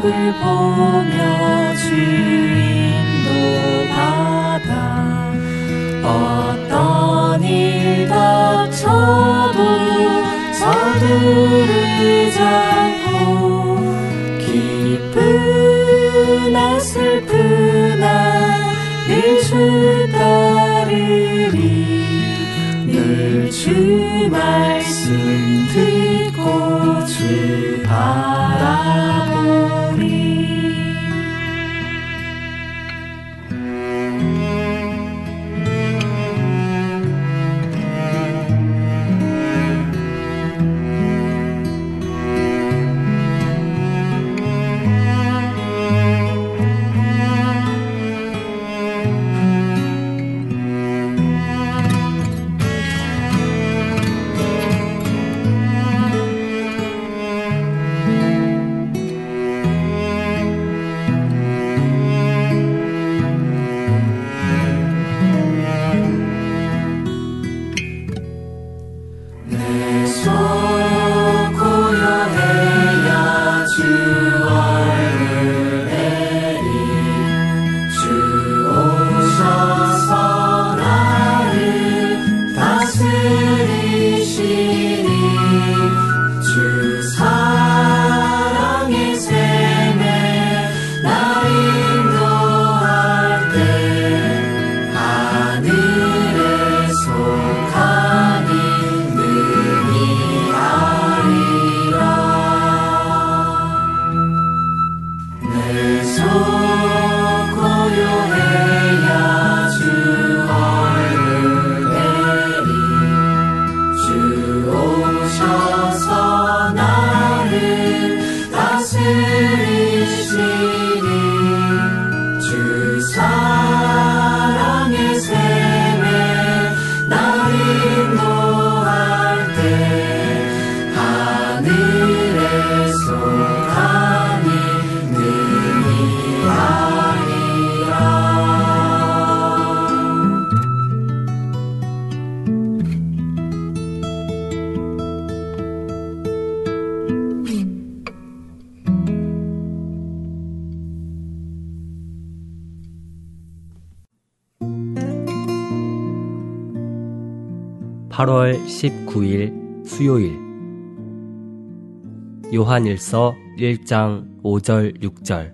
모습을 보며 주인도 받아 어떤 일 닥쳐도 서두르지 않고 기쁘나 슬프나 늘 주 따르리 늘 주 말씀 듣고 주 바라보리. (8월 19일) 수요일 요한일서 1장 5절 6절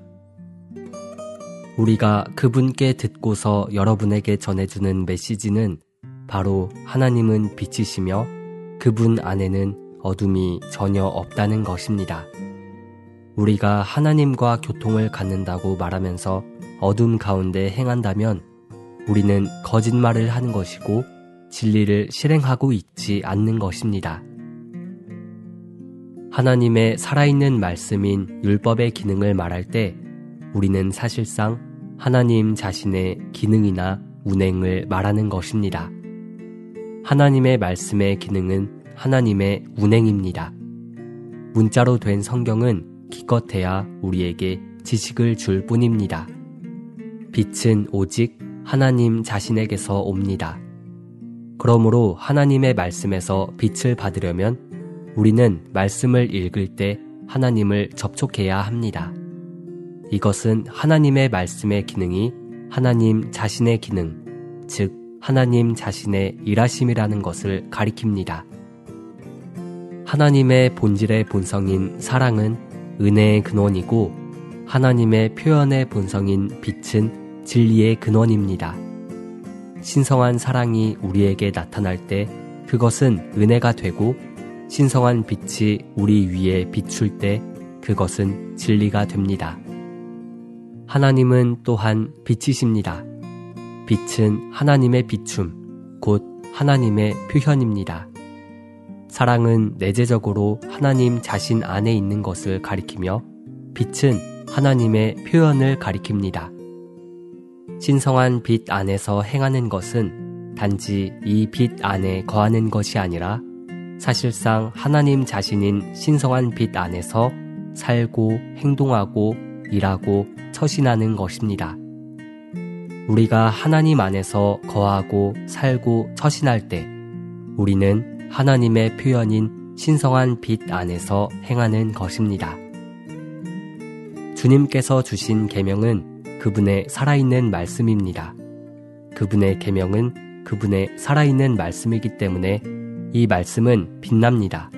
우리가 그분께 듣고서 여러분에게 전해주는 메시지는 바로 하나님은 빛이시며 그분 안에는 어둠이 전혀 없다는 것입니다. 우리가 하나님과 교통을 갖는다고 말하면서 어둠 가운데 행한다면 우리는 거짓말을 하는 것이고 진리를 실행하고 있지 않는 것입니다. 하나님의 살아있는 말씀인 율법의 기능을 말할 때 우리는 사실상 하나님 자신의 기능이나 운행을 말하는 것입니다. 하나님의 말씀의 기능은 하나님의 운행입니다. 문자로 된 성경은 기껏해야 우리에게 지식을 줄 뿐입니다. 빛은 오직 하나님 자신에게서 옵니다. 그러므로 하나님의 말씀에서 빛을 받으려면 우리는 말씀을 읽을 때 하나님을 접촉해야 합니다. 이것은 하나님의 말씀의 기능이 하나님 자신의 기능, 즉 하나님 자신의 일하심이라는 것을 가리킵니다. 하나님의 본질의 본성인 사랑은 은혜의 근원이고 하나님의 표현의 본성인 빛은 진리의 근원입니다. 신성한 사랑이 우리에게 나타날 때 그것은 은혜가 되고 신성한 빛이 우리 위에 비출 때 그것은 진리가 됩니다. 하나님은 또한 빛이십니다. 빛은 하나님의 비춤, 곧 하나님의 표현입니다. 사랑은 내재적으로 하나님 자신 안에 있는 것을 가리키며 빛은 하나님의 표현을 가리킵니다. 신성한 빛 안에서 행하는 것은 단지 이 빛 안에 거하는 것이 아니라 사실상 하나님 자신인 신성한 빛 안에서 살고 행동하고 일하고 처신하는 것입니다. 우리가 하나님 안에서 거하고 살고 처신할 때 우리는 하나님의 표현인 신성한 빛 안에서 행하는 것입니다. 주님께서 주신 계명은 그분의 살아있는 말씀입니다. 그분의 계명은 그분의 살아있는 말씀이기 때문에 이 말씀은 빛납니다.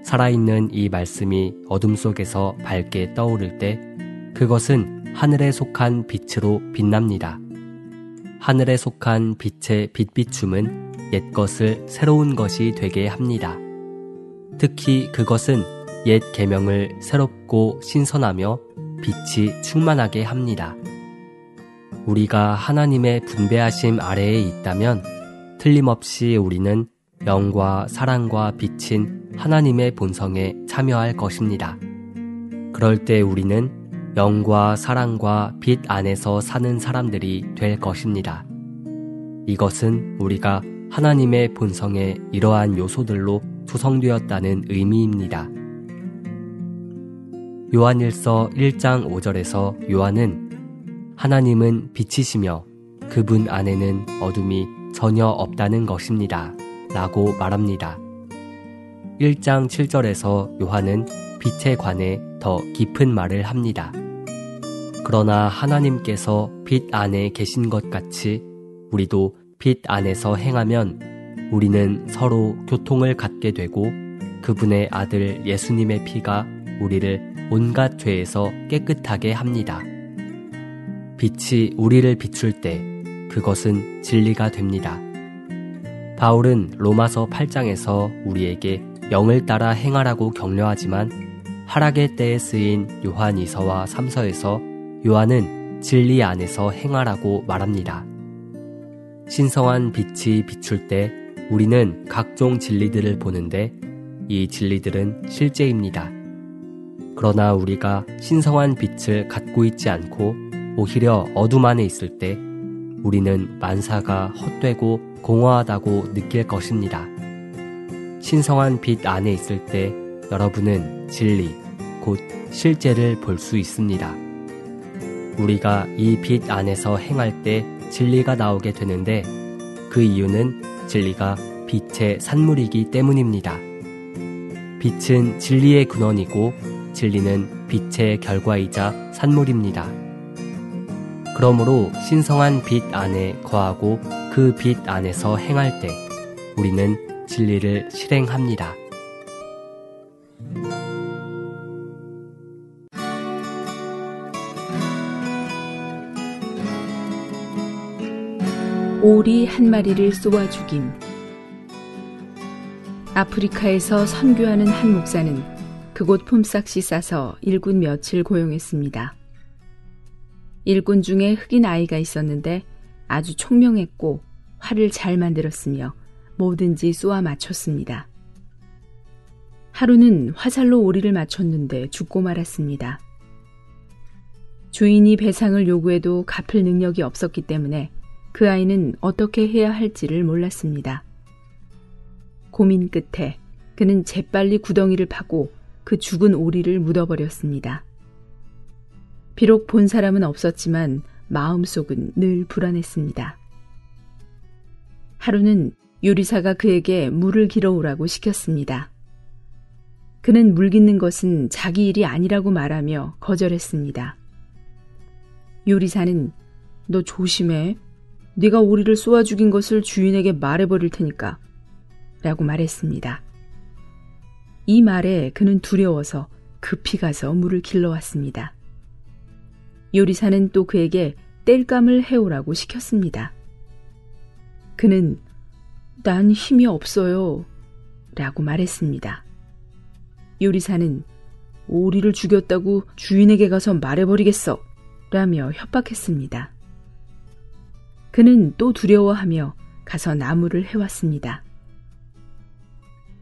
살아있는 이 말씀이 어둠 속에서 밝게 떠오를 때 그것은 하늘에 속한 빛으로 빛납니다. 하늘에 속한 빛의 빛비춤은 옛것을 새로운 것이 되게 합니다. 특히 그것은 옛 계명을 새롭고 신선하며 빛이 충만하게 합니다. 우리가 하나님의 분배하심 아래에 있다면 틀림없이 우리는 영과 사랑과 빛인 하나님의 본성에 참여할 것입니다. 그럴 때 우리는 영과 사랑과 빛 안에서 사는 사람들이 될 것입니다. 이것은 우리가 하나님의 본성의 이러한 요소들로 구성되었다는 의미입니다. 요한일서 1장 5절에서 요한은 하나님은 빛이시며 그분 안에는 어둠이 전혀 없다는 것입니다. 라고 말합니다. 1장 7절에서 요한은 빛에 관해 더 깊은 말을 합니다. 그러나 하나님께서 빛 안에 계신 것 같이 우리도 빛 안에서 행하면 우리는 서로 교통을 갖게 되고 그분의 아들 예수님의 피가 우리를 온갖 죄에서 깨끗하게 합니다. 빛이 우리를 비출 때 그것은 진리가 됩니다. 바울은 로마서 8장에서 우리에게 영을 따라 행하라고 격려하지만 하락의 때에 쓰인 요한 2서와 3서에서 요한은 진리 안에서 행하라고 말합니다. 신성한 빛이 비출 때 우리는 각종 진리들을 보는데 이 진리들은 실제입니다. 그러나 우리가 신성한 빛을 갖고 있지 않고 오히려 어둠 안에 있을 때 우리는 만사가 헛되고 공허하다고 느낄 것입니다. 신성한 빛 안에 있을 때 여러분은 진리, 곧 실제를 볼 수 있습니다. 우리가 이 빛 안에서 행할 때 진리가 나오게 되는데 그 이유는 진리가 빛의 산물이기 때문입니다. 빛은 진리의 근원이고 진리는 빛의 결과이자 산물입니다. 그러므로 신성한 빛 안에 거하고 그 빛 안에서 행할 때 우리는 진리를 실행합니다. 오리 한 마리를 쏘아 죽인. 아프리카에서 선교하는 한 목사는 그곳 폼삭시 싸서 일꾼 며칠 고용했습니다. 일꾼 중에 흑인 아이가 있었는데 아주 총명했고 활을 잘 만들었으며 뭐든지 쏘아 맞췄습니다. 하루는 화살로 오리를 맞췄는데 죽고 말았습니다. 주인이 배상을 요구해도 갚을 능력이 없었기 때문에 그 아이는 어떻게 해야 할지를 몰랐습니다. 고민 끝에 그는 재빨리 구덩이를 파고 그 죽은 오리를 묻어버렸습니다. 비록 본 사람은 없었지만 마음속은 늘 불안했습니다. 하루는 요리사가 그에게 물을 길어오라고 시켰습니다. 그는 물 깃는 것은 자기 일이 아니라고 말하며 거절했습니다. 요리사는 너 조심해. 네가 오리를 쏘아 죽인 것을 주인에게 말해버릴 테니까 라고 말했습니다. 이 말에 그는 두려워서 급히 가서 물을 길러왔습니다. 요리사는 또 그에게 땔감을 해오라고 시켰습니다. 그는 난 힘이 없어요 라고 말했습니다. 요리사는 오리를 죽였다고 주인에게 가서 말해버리겠어 라며 협박했습니다. 그는 또 두려워하며 가서 나무를 해왔습니다.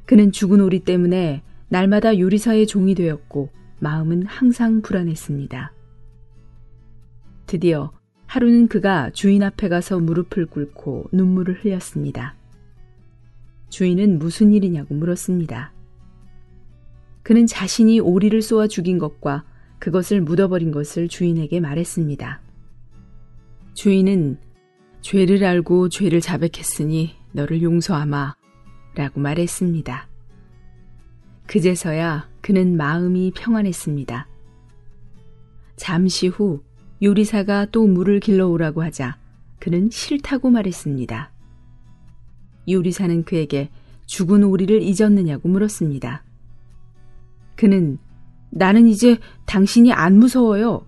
그는 죽은 오리 때문에 날마다 요리사의 종이 되었고 마음은 항상 불안했습니다. 드디어 하루는 그가 주인 앞에 가서 무릎을 꿇고 눈물을 흘렸습니다. 주인은 무슨 일이냐고 물었습니다. 그는 자신이 오리를 쏘아 죽인 것과 그것을 묻어버린 것을 주인에게 말했습니다. 주인은 죄를 알고 죄를 자백했으니 너를 용서하마 라고 말했습니다. 그제서야 그는 마음이 평안했습니다. 잠시 후 요리사가 또 물을 길러오라고 하자 그는 싫다고 말했습니다. 요리사는 그에게 죽은 오리를 잊었느냐고 물었습니다. 그는 나는 이제 당신이 안 무서워요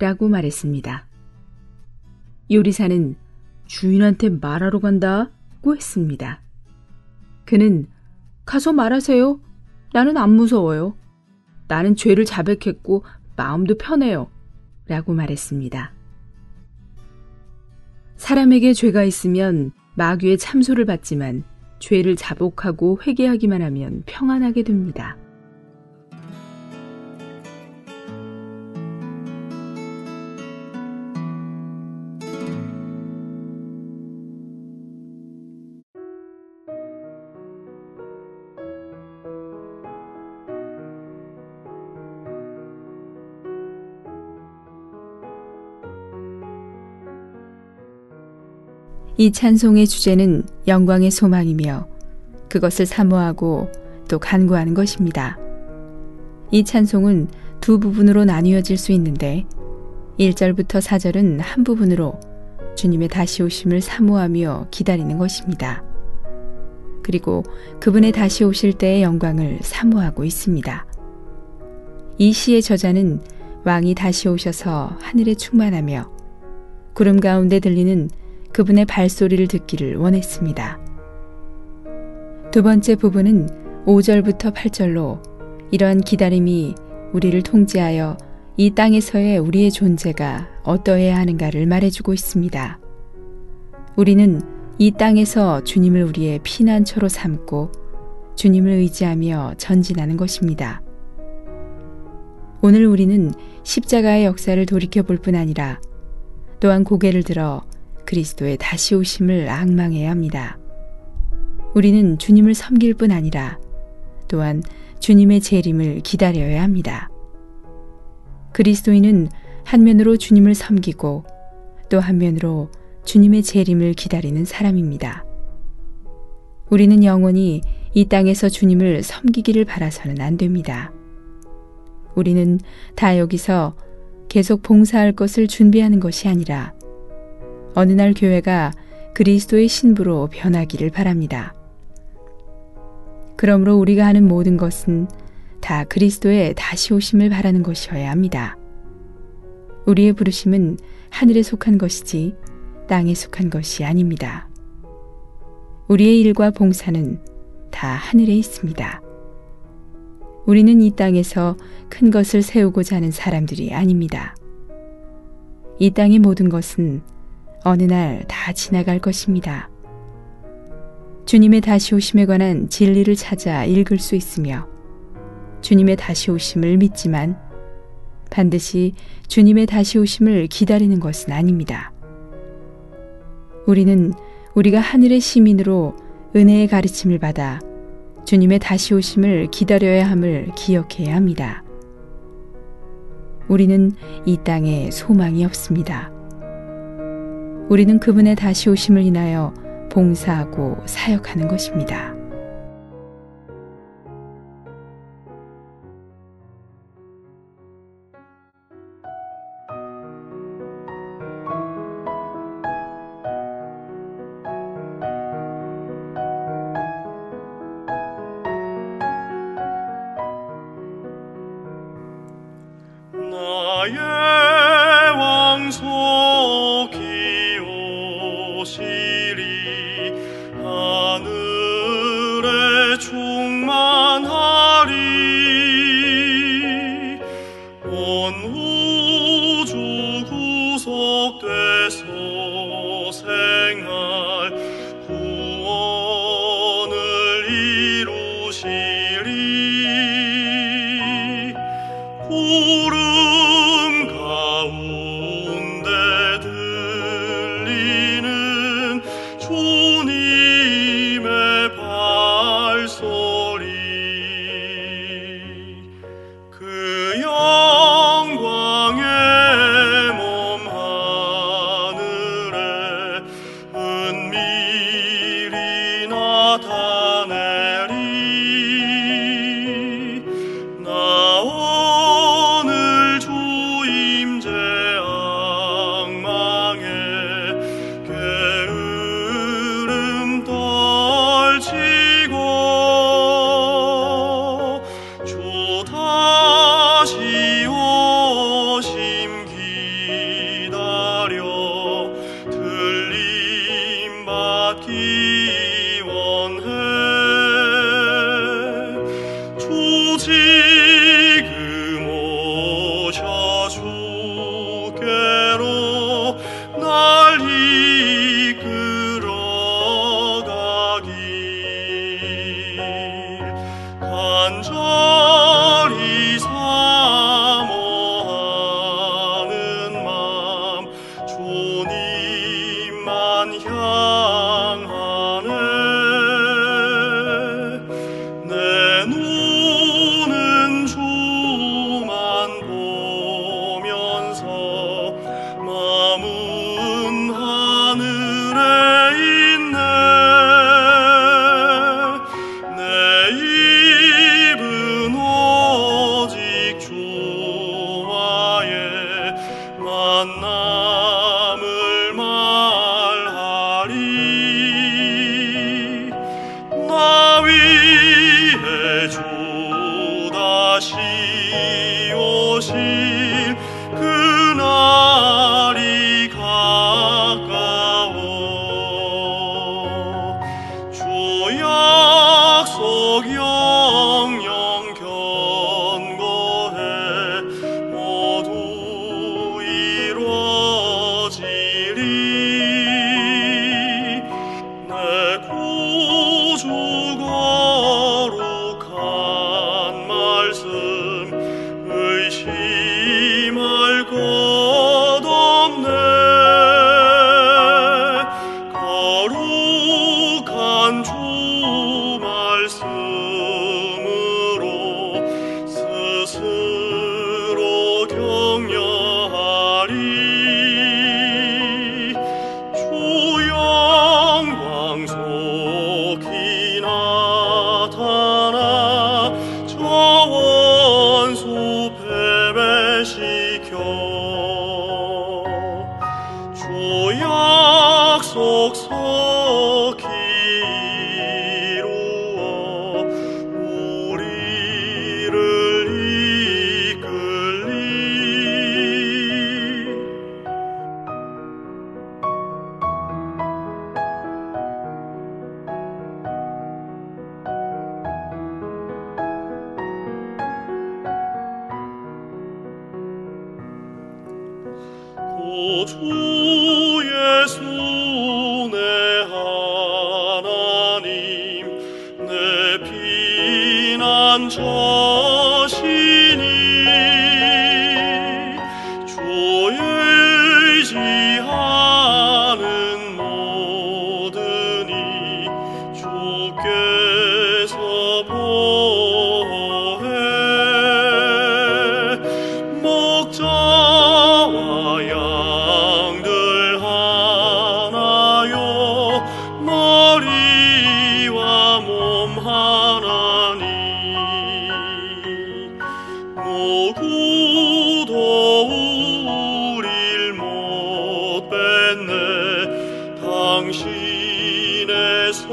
라고 말했습니다. 요리사는 주인한테 말하러 간다고 했습니다. 그는 가서 말하세요. 나는 안 무서워요. 나는 죄를 자백했고 마음도 편해요 라고 말했습니다. 사람에게 죄가 있으면 마귀의 참소를 받지만 죄를 자복하고 회개하기만 하면 평안하게 됩니다. 이 찬송의 주제는 영광의 소망이며 그것을 사모하고 또 간구하는 것입니다. 이 찬송은 두 부분으로 나뉘어질 수 있는데 1절부터 4절은 한 부분으로 주님의 다시 오심을 사모하며 기다리는 것입니다. 그리고 그분의 다시 오실 때의 영광을 사모하고 있습니다. 이 시의 저자는 왕이 다시 오셔서 하늘에 충만하며 구름 가운데 들리는 그분의 발소리를 듣기를 원했습니다. 두 번째 부분은 5절부터 8절로 이러한 기다림이 우리를 통제하여 이 땅에서의 우리의 존재가 어떠해야 하는가를 말해주고 있습니다. 우리는 이 땅에서 주님을 우리의 피난처로 삼고 주님을 의지하며 전진하는 것입니다. 오늘 우리는 십자가의 역사를 돌이켜볼 뿐 아니라 또한 고개를 들어 그리스도의 다시 오심을 앙망해야 합니다. 우리는 주님을 섬길 뿐 아니라 또한 주님의 재림을 기다려야 합니다. 그리스도인은 한면으로 주님을 섬기고 또 한면으로 주님의 재림을 기다리는 사람입니다. 우리는 영원히 이 땅에서 주님을 섬기기를 바라서는 안 됩니다. 우리는 다 여기서 계속 봉사할 것을 준비하는 것이 아니라 어느 날 교회가 그리스도의 신부로 변하기를 바랍니다. 그러므로 우리가 하는 모든 것은 다 그리스도의 다시 오심을 바라는 것이어야 합니다. 우리의 부르심은 하늘에 속한 것이지 땅에 속한 것이 아닙니다. 우리의 일과 봉사는 다 하늘에 있습니다. 우리는 이 땅에서 큰 것을 세우고자 하는 사람들이 아닙니다. 이 땅의 모든 것은 어느 날 다 지나갈 것입니다. 주님의 다시 오심에 관한 진리를 찾아 읽을 수 있으며 주님의 다시 오심을 믿지만 반드시 주님의 다시 오심을 기다리는 것은 아닙니다. 우리는 우리가 하늘의 시민으로 은혜의 가르침을 받아 주님의 다시 오심을 기다려야 함을 기억해야 합니다. 우리는 이 땅에 소망이 없습니다. 우리는 그분의 다시 오심을 인하여 봉사하고 사역하는 것입니다. 나의 왕속이 오시리 하늘에 충만하리 온 우주 구속돼서 생할 구원을 이루시리 구름 적절히 사모하는 맘 주님만 향하네. 내 눈은 주만 보면서 마음은 하늘에 있네. 내 입은 오직 주와의 만남을 말하리. 나 위에 주 다시 오실 그날이 가까워. 주 약속 영영 견고해 모두 이루어지리. 내 구주 거룩한 말씀 의심할 것 없네. 거룩한 주 말씀으로 스스로 격려하리. 주 영광 속히 나타나 저 원수 패배시켜 주 약속 속히 이루어 우리를 이끌리. 주 예수 내 하나님 내 피난 저시니 주의 의지하는 모든이 주께서 보호해. 목자와 양들 하나요 머리와 몸 하나니 누구도 우릴 못 뺐네. 당신의 손에서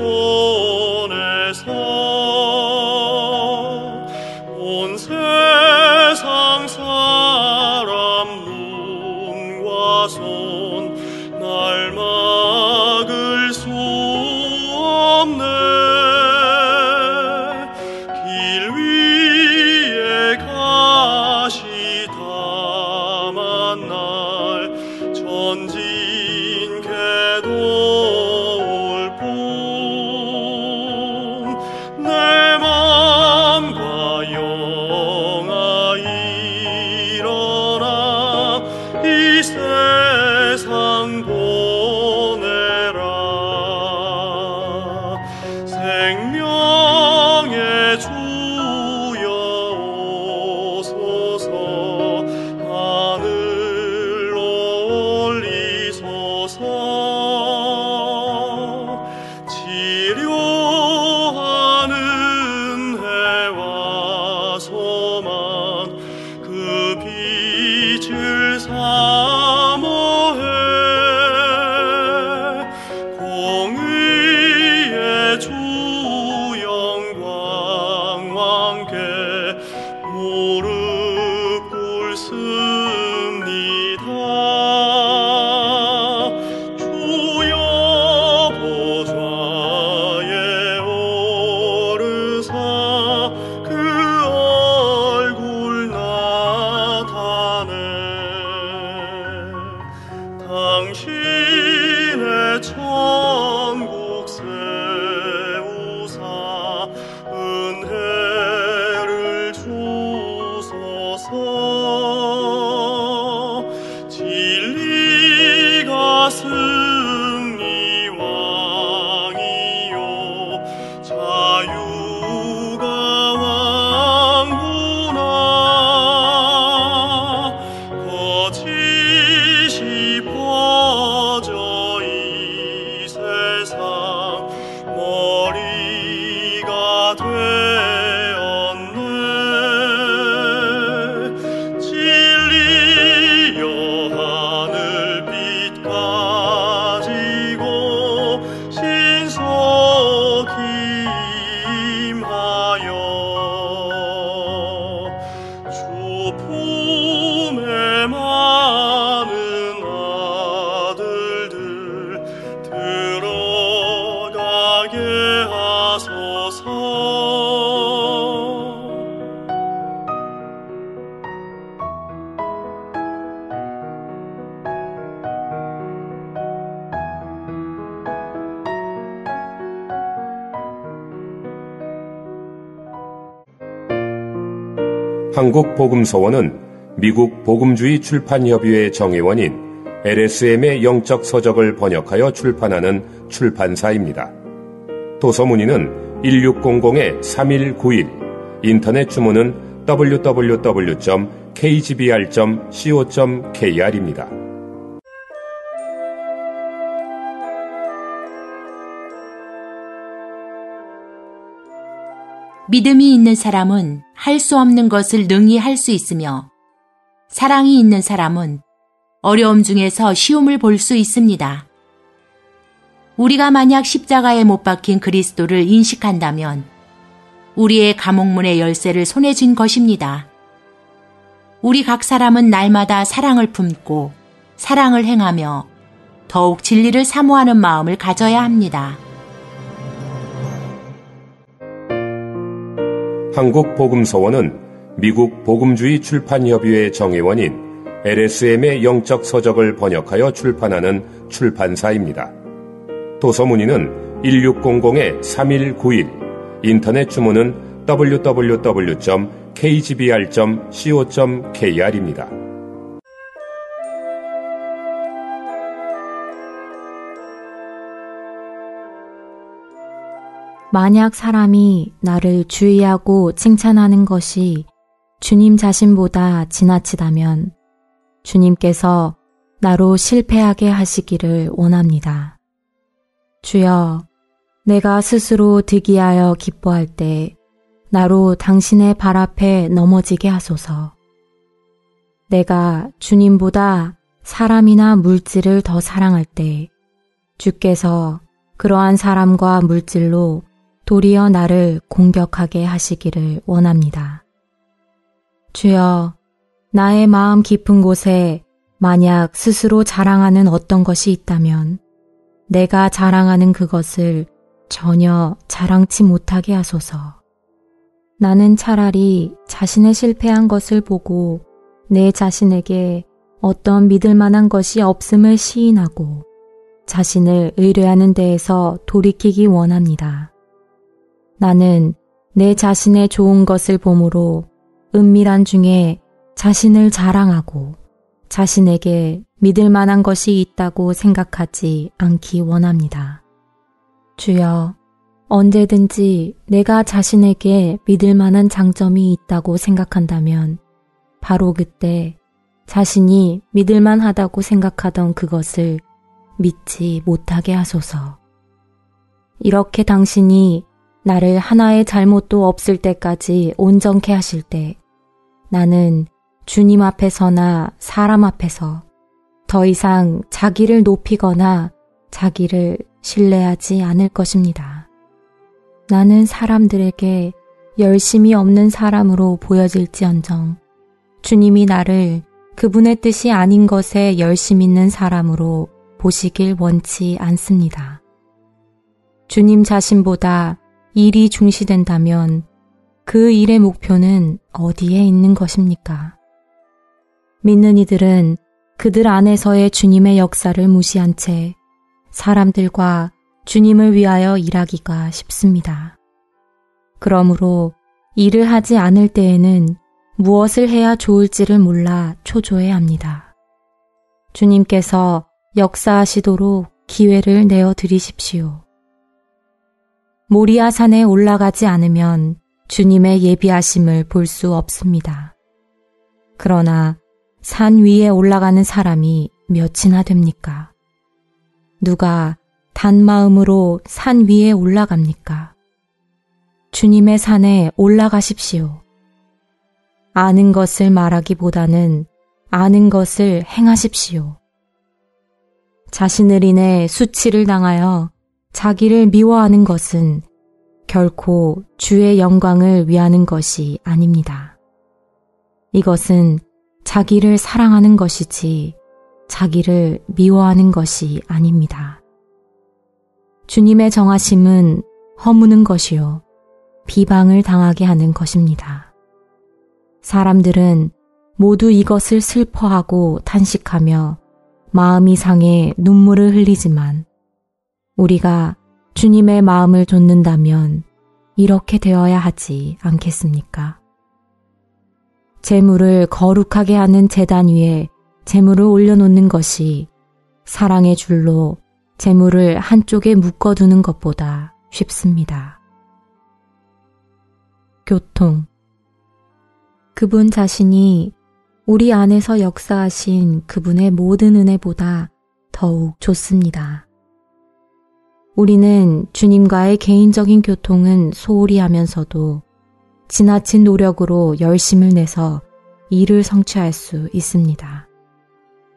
온 세상 사람 눈과 손 날 막을 수 없네. 길 위에 가시다 만날 전진 궤도올 뿐. 내 맘과 영아 일어나 이 세상 보내라. 생명의 주여 오소서. 하늘로 올리소서. 치료하는 해와 소망 그 빛을 사모해. 공의의 주 영광 왕께 무릎 꿇습니다. 주여 보좌에 오르사 그 얼굴 나타내. 당신의 천국 세우사 은혜를 한국복음서원은 미국 복음주의 출판협의회 정회원인 LSM의 영적 서적을 번역하여 출판하는 출판사입니다. 도서문의는 1600-3191, 인터넷 주문은 www.kgbr.co.kr입니다. 믿음이 있는 사람은 할 수 없는 것을 능히 할 수 있으며 사랑이 있는 사람은 어려움 중에서 쉬움을 볼 수 있습니다. 우리가 만약 십자가에 못 박힌 그리스도를 인식한다면 우리의 감옥문의 열쇠를 손에 쥔 것입니다. 우리 각 사람은 날마다 사랑을 품고 사랑을 행하며 더욱 진리를 사모하는 마음을 가져야 합니다. 한국복음서원은 미국 복음주의 출판협의회 정회원인 LSM의 영적 서적을 번역하여 출판하는 출판사입니다. 도서문의는 1600-3191, 인터넷 주문은 www.kgbr.co.kr입니다. 만약 사람이 나를 주의하고 칭찬하는 것이 주님 자신보다 지나치다면 주님께서 나로 실패하게 하시기를 원합니다. 주여, 내가 스스로 득이하여 기뻐할 때 나로 당신의 발 앞에 넘어지게 하소서. 내가 주님보다 사람이나 물질을 더 사랑할 때 주께서 그러한 사람과 물질로 도리어 나를 공격하게 하시기를 원합니다. 주여, 나의 마음 깊은 곳에 만약 스스로 자랑하는 어떤 것이 있다면 내가 자랑하는 그것을 전혀 자랑치 못하게 하소서. 나는 차라리 자신의 실패한 것을 보고 내 자신에게 어떤 믿을 만한 것이 없음을 시인하고 자신을 의뢰하는 데에서 돌이키기 원합니다. 나는 내 자신의 좋은 것을 보므로 은밀한 중에 자신을 자랑하고 자신에게 믿을 만한 것이 있다고 생각하지 않기 원합니다. 주여, 언제든지 내가 자신에게 믿을 만한 장점이 있다고 생각한다면 바로 그때 자신이 믿을 만하다고 생각하던 그것을 믿지 못하게 하소서. 이렇게 당신이 나를 하나의 잘못도 없을 때까지 온전케 하실 때 나는 주님 앞에서나 사람 앞에서 더 이상 자기를 높이거나 자기를 신뢰하지 않을 것입니다. 나는 사람들에게 열심이 없는 사람으로 보여질지언정 주님이 나를 그분의 뜻이 아닌 것에 열심 있는 사람으로 보시길 원치 않습니다. 주님 자신보다 일이 중시된다면 그 일의 목표는 어디에 있는 것입니까? 믿는 이들은 그들 안에서의 주님의 역사를 무시한 채 사람들과 주님을 위하여 일하기가 쉽습니다. 그러므로 일을 하지 않을 때에는 무엇을 해야 좋을지를 몰라 초조해합니다. 주님께서 역사하시도록 기회를 내어 드리십시오. 모리아 산에 올라가지 않으면 주님의 예비하심을 볼 수 없습니다. 그러나 산 위에 올라가는 사람이 몇이나 됩니까? 누가 단 마음으로 산 위에 올라갑니까? 주님의 산에 올라가십시오. 아는 것을 말하기보다는 아는 것을 행하십시오. 자신을 인해 수치를 당하여 자기를 미워하는 것은 결코 주의 영광을 위하는 것이 아닙니다. 이것은 자기를 사랑하는 것이지 자기를 미워하는 것이 아닙니다. 주님의 정하심은 허무는 것이요 비방을 당하게 하는 것입니다. 사람들은 모두 이것을 슬퍼하고 탄식하며 마음이 상해 눈물을 흘리지만 우리가 주님의 마음을 좇는다면 이렇게 되어야 하지 않겠습니까? 재물을 거룩하게 하는 제단 위에 재물을 올려놓는 것이 사랑의 줄로 재물을 한쪽에 묶어두는 것보다 쉽습니다. 교통. 그분 자신이 우리 안에서 역사하신 그분의 모든 은혜보다 더욱 좋습니다. 우리는 주님과의 개인적인 교통은 소홀히 하면서도 지나친 노력으로 열심을 내서 일을 성취할 수 있습니다.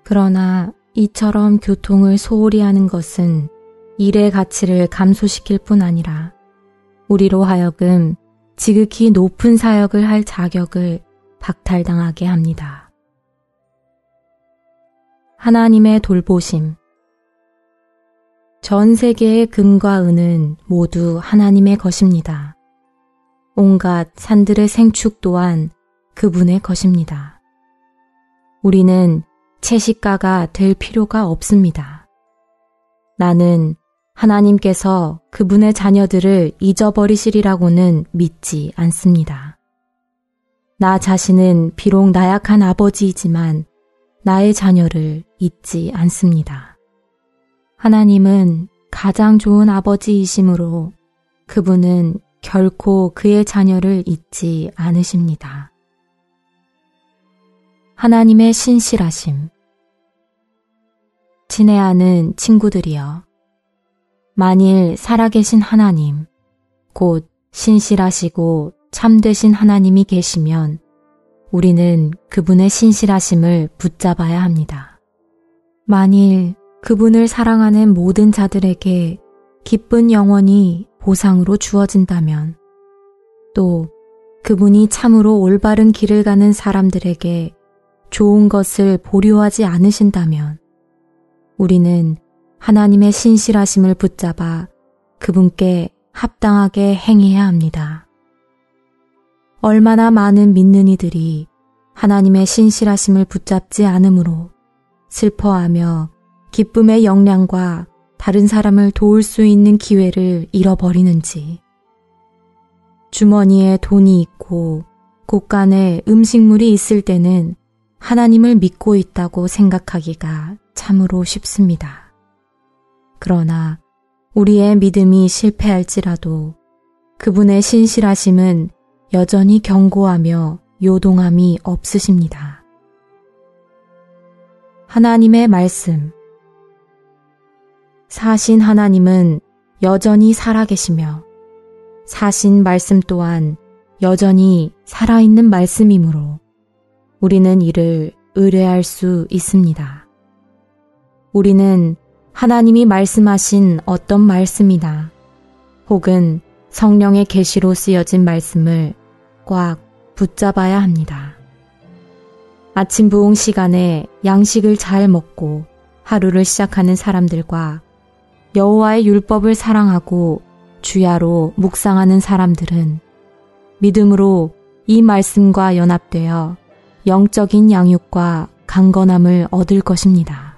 그러나 이처럼 교통을 소홀히 하는 것은 일의 가치를 감소시킬 뿐 아니라 우리로 하여금 지극히 높은 사역을 할 자격을 박탈당하게 합니다. 하나님의 돌보심. 전 세계의 금과 은은 모두 하나님의 것입니다. 온갖 산들의 생축 또한 그분의 것입니다. 우리는 채식가가 될 필요가 없습니다. 나는 하나님께서 그분의 자녀들을 잊어버리시리라고는 믿지 않습니다. 나 자신은 비록 나약한 아버지이지만 나의 자녀를 잊지 않습니다. 하나님은 가장 좋은 아버지이시므로 그분은 결코 그의 자녀를 잊지 않으십니다. 하나님의 신실하심. 친애하는 친구들이여, 만일 살아계신 하나님, 곧 신실하시고 참되신 하나님이 계시면 우리는 그분의 신실하심을 붙잡아야 합니다. 만일 그분을 사랑하는 모든 자들에게 기쁜 영원이 보상으로 주어진다면, 또 그분이 참으로 올바른 길을 가는 사람들에게 좋은 것을 보류하지 않으신다면, 우리는 하나님의 신실하심을 붙잡아 그분께 합당하게 행해야 합니다. 얼마나 많은 믿는 이들이 하나님의 신실하심을 붙잡지 않으므로 슬퍼하며 기쁨의 역량과 다른 사람을 도울 수 있는 기회를 잃어버리는지, 주머니에 돈이 있고 곳간에 음식물이 있을 때는 하나님을 믿고 있다고 생각하기가 참으로 쉽습니다. 그러나 우리의 믿음이 실패할지라도 그분의 신실하심은 여전히 견고하며 요동함이 없으십니다. 하나님의 말씀. 사신 하나님은 여전히 살아계시며 사신 말씀 또한 여전히 살아있는 말씀이므로 우리는 이를 의뢰할 수 있습니다. 우리는 하나님이 말씀하신 어떤 말씀이나 혹은 성령의 계시로 쓰여진 말씀을 꽉 붙잡아야 합니다. 아침 부흥 시간에 양식을 잘 먹고 하루를 시작하는 사람들과 여호와의 율법을 사랑하고 주야로 묵상하는 사람들은 믿음으로 이 말씀과 연합되어 영적인 양육과 강건함을 얻을 것입니다.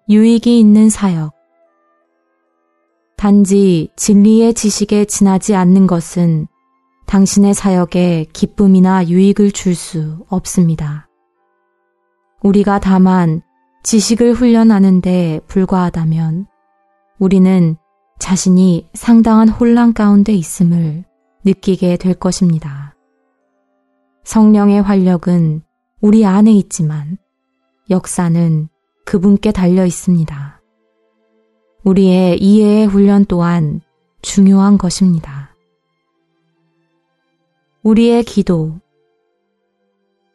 유익이 있는 사역. 단지 진리의 지식에 지나지 않는 것은 당신의 사역에 기쁨이나 유익을 줄 수 없습니다. 우리가 다만 지식을 훈련하는 데 불과하다면 우리는 자신이 상당한 혼란 가운데 있음을 느끼게 될 것입니다. 성령의 활력은 우리 안에 있지만 역사는 그분께 달려 있습니다. 우리의 이해의 훈련 또한 중요한 것입니다. 우리의 기도.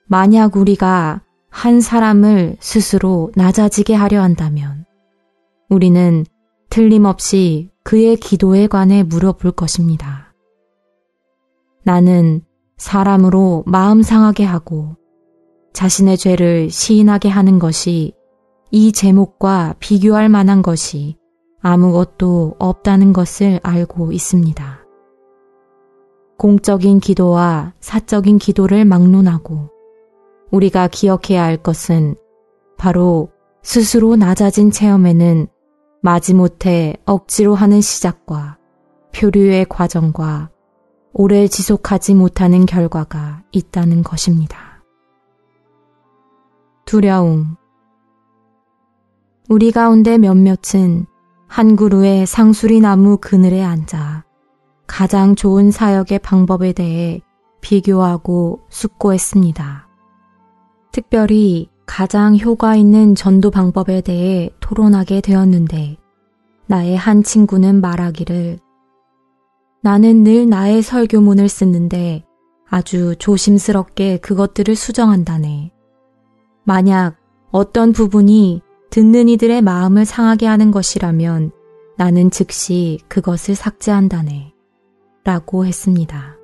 만약 우리가 한 사람을 스스로 낮아지게 하려 한다면 우리는 틀림없이 그의 기도에 관해 물어볼 것입니다. 나는 사람으로 마음 상하게 하고 자신의 죄를 시인하게 하는 것이 이 제목과 비교할 만한 것이 아무것도 없다는 것을 알고 있습니다. 공적인 기도와 사적인 기도를 막론하고 우리가 기억해야 할 것은 바로 스스로 낮아진 체험에는 마지못해 억지로 하는 시작과 표류의 과정과 오래 지속하지 못하는 결과가 있다는 것입니다. 두려움. 우리 가운데 몇몇은 한 그루의 상수리 나무 그늘에 앉아 가장 좋은 사역의 방법에 대해 비교하고 숙고했습니다. 특별히 가장 효과 있는 전도 방법에 대해 토론하게 되었는데 나의 한 친구는 말하기를 나는 늘 나의 설교문을 쓰는데 아주 조심스럽게 그것들을 수정한다네. 만약 어떤 부분이 듣는 이들의 마음을 상하게 하는 것이라면 나는 즉시 그것을 삭제한다네. 라고 했습니다.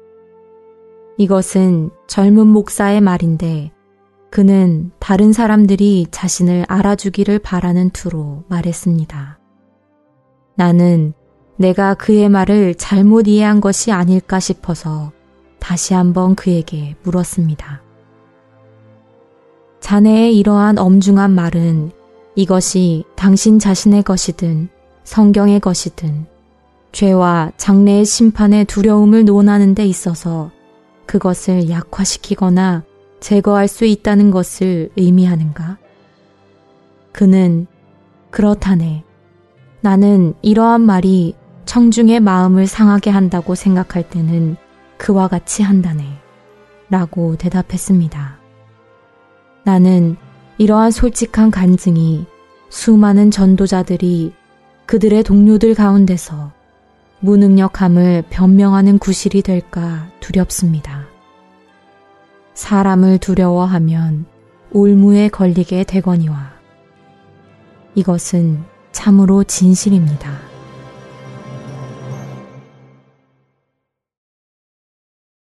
이것은 젊은 목사의 말인데 그는 다른 사람들이 자신을 알아주기를 바라는 투로 말했습니다. 나는 내가 그의 말을 잘못 이해한 것이 아닐까 싶어서 다시 한번 그에게 물었습니다. 자네의 이러한 엄중한 말은 이것이 당신 자신의 것이든 성경의 것이든 죄와 장래의 심판의 두려움을 논하는 데 있어서 그것을 약화시키거나 제거할 수 있다는 것을 의미하는가? 그는 그렇다네. 나는 이러한 말이 청중의 마음을 상하게 한다고 생각할 때는 그와 같이 한다네. 라고 대답했습니다. 나는 이러한 솔직한 간증이 수많은 전도자들이 그들의 동료들 가운데서 무능력함을 변명하는 구실이 될까 두렵습니다. 사람을 두려워하면 올무에 걸리게 되거니와 이것은 참으로 진실입니다.